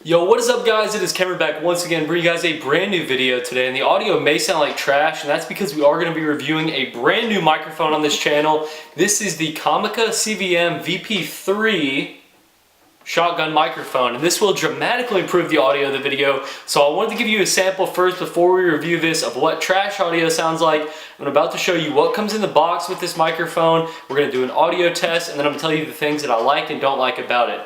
Yo, what is up guys? It is Cameron back once again bringing you guys a brand new video today, and the audio may sound like trash, and that's because we are going to be reviewing a brand new microphone on this channel. This is the Comica CVM-VP3 shotgun microphone, and this will dramatically improve the audio of the video. So I wanted to give you a sample first before we review this of what trash audio sounds like. I'm about to show you what comes in the box with this microphone. We're going to do an audio test, and then I'm going to tell you the things that I like and don't like about it.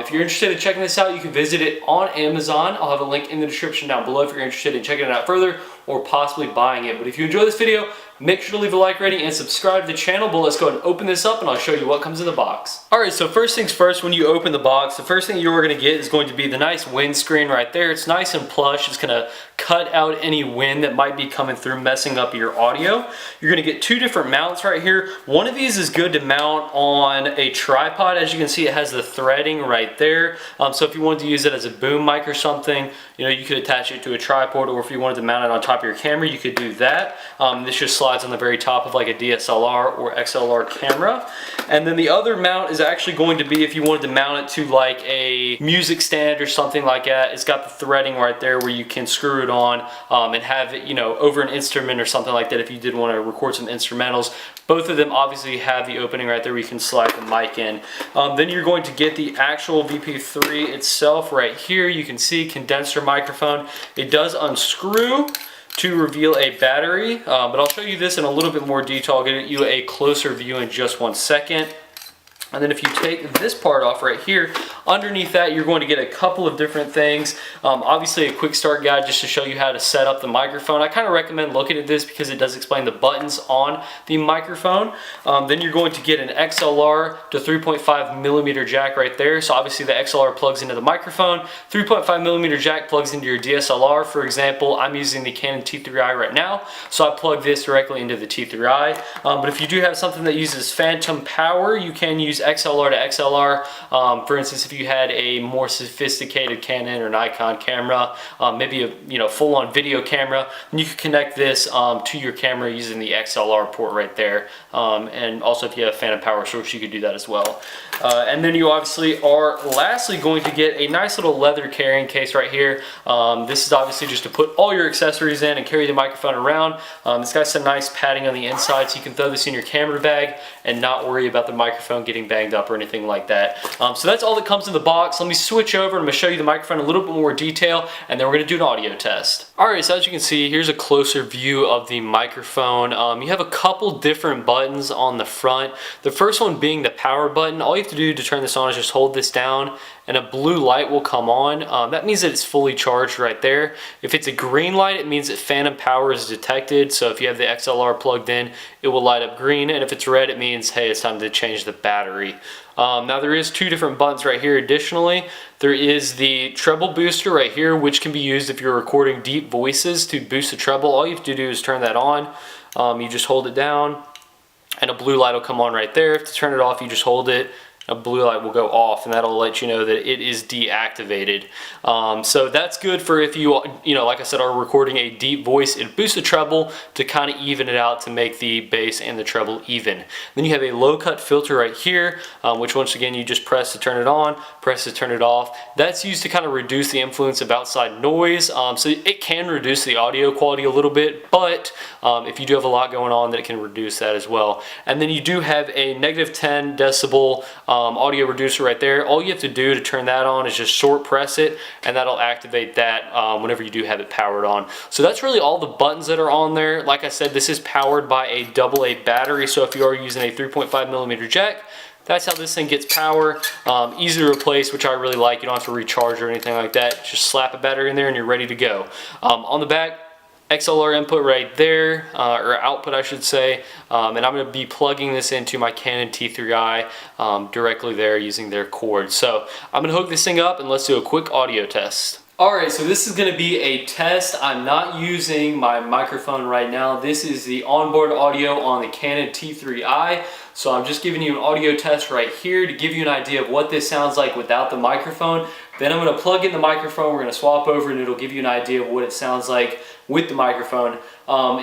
If you're interested in checking this out, you can visit it on Amazon. I'll have a link in the description down below if you're interested in checking it out further or possibly buying it. But if you enjoy this video, make sure to leave a like rating and subscribe to the channel. But let's go ahead and open this up and I'll show you what comes in the box. Alright, so first things first, when you open the box, the first thing you're going to get is going to be the nice windscreen right there. It's nice and plush. It's going to cut out any wind that might be coming through messing up your audio. You're going to get two different mounts right here. One of these is good to mount on a tripod. As you can see, it has the threading right there. So if you wanted to use it as a boom mic or something, you could attach it to a tripod, or if you wanted to mount it on top of your camera, you could do that. This just slides on the very top of like a DSLR or XLR camera. And then the other mount is actually going to be if you wanted to mount it to like a music stand or something like that. It's got the threading right there where you can screw it on and have it, over an instrument or something like that if you did want to record some instrumentals. Both of them obviously have the opening right there where you can slide the mic in. Then you're going to get the actual VP3 itself right here. You can see condenser microphone. It does unscrew to reveal a battery, but I'll show you this in a little bit more detail. I'll get you a closer view in just 1 second. And then if you take this part off right here, underneath that you're going to get a couple of different things. Obviously a quick start guide just to show you how to set up the microphone. I kind of recommend looking at this because it does explain the buttons on the microphone. Then you're going to get an XLR to 3.5 millimeter jack right there. So obviously the XLR plugs into the microphone. 3.5 millimeter jack plugs into your DSLR. For example, I'm using the Canon T3i right now, so I plug this directly into the T3i. But if you do have something that uses phantom power, you can use XLR to XLR. For instance, if you had a more sophisticated Canon or Nikon camera, maybe a full-on video camera, then you could connect this to your camera using the XLR port right there. And also if you have a phantom power source, you could do that as well. And then you obviously are lastly going to get a nice little leather carrying case right here. This is obviously just to put all your accessories in and carry the microphone around. It's got some nice padding on the inside, so you can throw this in your camera bag and not worry about the microphone getting banged up or anything like that. So that's all that comes in the box. Let me switch over and I'm going to show you the microphone in a little bit more detail, and then we're going to do an audio test. Alright, so as you can see, here's a closer view of the microphone. You have a couple different buttons on the front. The first one being the power button. All you have to do to turn this on is just hold this down and a blue light will come on. That means that it's fully charged right there. If it's a green light, it means that phantom power is detected. So if you have the XLR plugged in, it will light up green. And if it's red, it means, hey, it's time to change the battery. Now there is two different buttons right here. Additionally, there is the treble booster right here, which can be used if you're recording deep voices to boost the treble. All you have to do is turn that on. You just hold it down and a blue light will come on right there. If to turn it off, you just hold it. A blue light will go off, and that'll let you know that it is deactivated. So that's good for if you, like I said, are recording a deep voice. It boosts the treble to kind of even it out to make the bass and the treble even. Then you have a low cut filter right here, which once again you just press to turn it on, press to turn it off. That's used to kind of reduce the influence of outside noise. So it can reduce the audio quality a little bit, but if you do have a lot going on, then it can reduce that as well. And then you do have a negative 10 decibel audio reducer right there. All you have to do to turn that on is just short press it, and that'll activate that whenever you do have it powered on. So that's really all the buttons that are on there. Like I said, this is powered by a AA battery, so if you are using a 3.5 millimeter jack, that's how this thing gets power. Easy to replace, which I really like. You don't have to recharge or anything like that. Just slap a battery in there and you're ready to go. On the back, XLR input right there, or output I should say, and I'm going to be plugging this into my Canon T3i directly there using their cord. So I'm going to hook this thing up and let's do a quick audio test. Alright, so this is going to be a test. I'm not using my microphone right now. This is the onboard audio on the Canon T3i. So I'm just giving you an audio test right here to give you an idea of what this sounds like without the microphone. Then I'm going to plug in the microphone, we're going to swap over, and it'll give you an idea of what it sounds like with the microphone.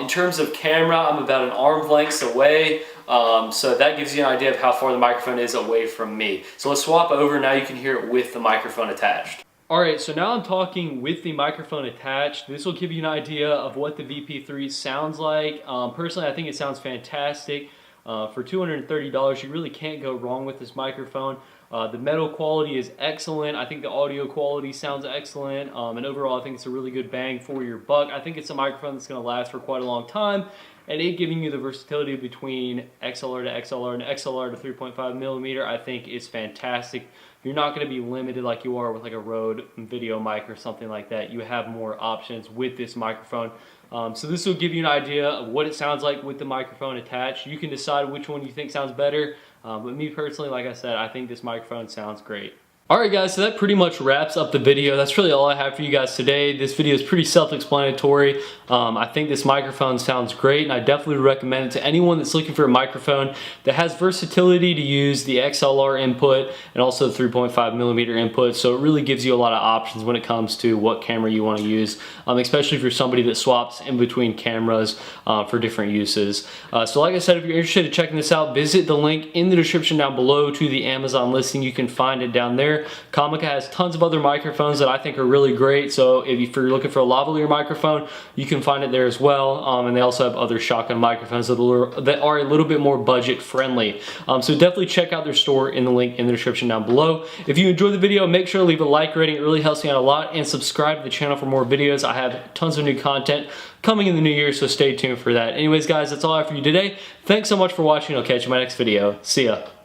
In terms of camera, I'm about an arm's length away, so that gives you an idea of how far the microphone is away from me. So let's swap over, now you can hear it with the microphone attached. Alright, so now I'm talking with the microphone attached. This will give you an idea of what the VP3 sounds like. Personally, I think it sounds fantastic. For $230, you really can't go wrong with this microphone. The metal quality is excellent. I think the audio quality sounds excellent. And overall, I think it's a really good bang for your buck. I think it's a microphone that's going to last for quite a long time. And it giving you the versatility between XLR to XLR and XLR to 3.5 millimeter, I think is fantastic. You're not going to be limited like you are with like a Rode video mic or something like that. You have more options with this microphone. So this will give you an idea of what it sounds like with the microphone attached. You can decide which one you think sounds better. But me personally, like I said, I think this microphone sounds great. Alright guys, so that pretty much wraps up the video. That's really all I have for you guys today. This video is pretty self-explanatory. I think this microphone sounds great, and I definitely recommend it to anyone that's looking for a microphone that has versatility to use the XLR input and also the 3.5 millimeter input. So it really gives you a lot of options when it comes to what camera you want to use, especially if you're somebody that swaps in between cameras for different uses. So like I said, if you're interested in checking this out, visit the link in the description down below to the Amazon listing. You can find it down there. Comica has tons of other microphones that I think are really great, so if you're looking for a lavalier microphone, you can find it there as well. And they also have other shotgun microphones that are a little bit more budget friendly. So definitely check out their store in the link in the description down below. If you enjoyed the video, make sure to leave a like rating. It really helps me out a lot, and subscribe to the channel for more videos. I have tons of new content coming in the new year, so stay tuned for that. Anyways guys, that's all I have for you today. Thanks so much for watching. I'll catch you in my next video. See ya.